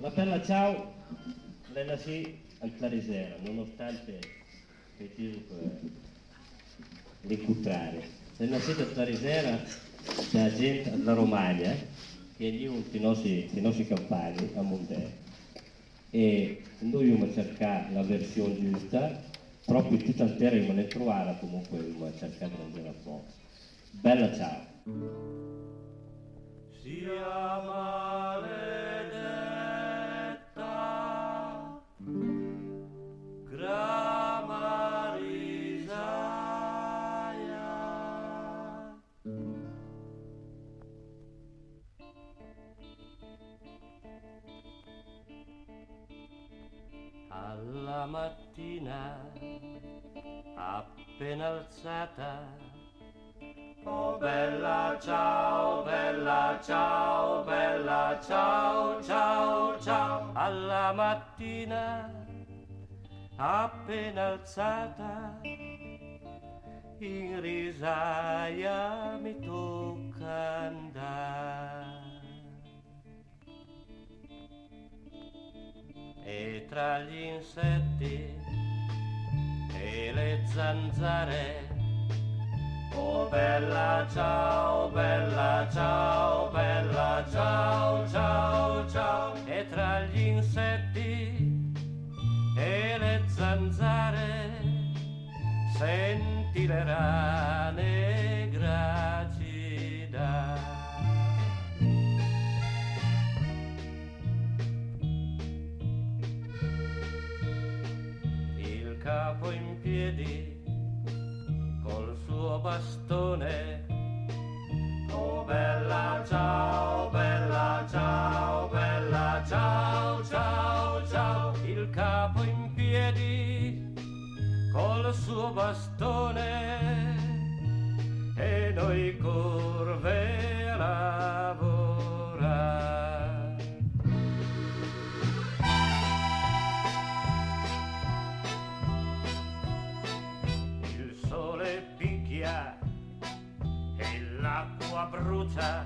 La bella ciao, lei nasce a Clarisera, nonostante che dico l'incontrario. Lei nasce a Clarisera da gente della Romagna, che è lì i nostri campani a Montè. E noi dobbiamo cercare la versione giusta, proprio tutta intera non è trovata, comunque dobbiamo cercare di andare un po'. Bella ciao! Sia maledetta Gramarisaia, alla mattina appena alzata, oh bella ciao, bella ciao, bella ciao, ciao, ciao. Alla mattina appena alzata, in risaia mi tocca andare. E tra gli insetti e le zanzare, oh bella ciao, bella ciao, bella ciao, ciao, ciao. E tra gli insetti e le zanzare senti le rane gracida. Il capo in piedi col suo bastone, oh bella ciao, bella ciao, bella ciao, ciao, ciao. Il capo in piedi col suo bastone e noi curve a lavorare. Il sole picchia e l'acqua brucia,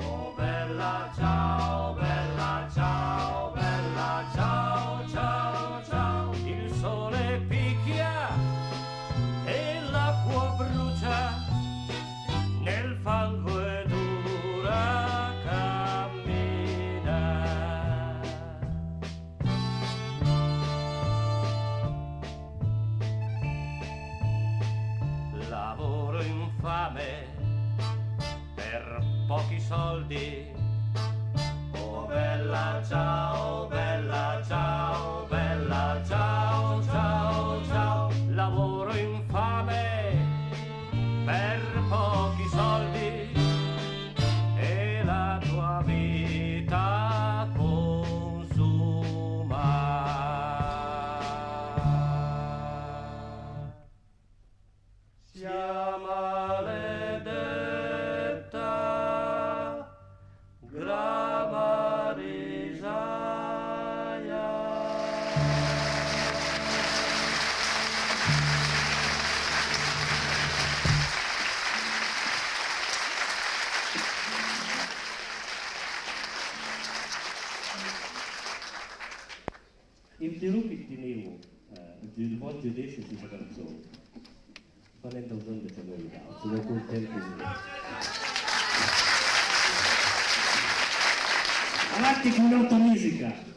oh bella ciao, bella ciao, bella ciao, ciao, ciao. Il sole picchia e l'acqua brucia, nel fango è dura cammina. Lavoro infame per pochi soldi, oh bella ciao, bella ciao, bella ciao, ciao, ciao. Lavoro infame per pochi soldi e la tua vita consuma. Sia maledetta Gramarisaia. Il dialogo che tenevo di volta adesso si fa canzone. Quando usando questa novità, sono contento di avanti con un'automusica.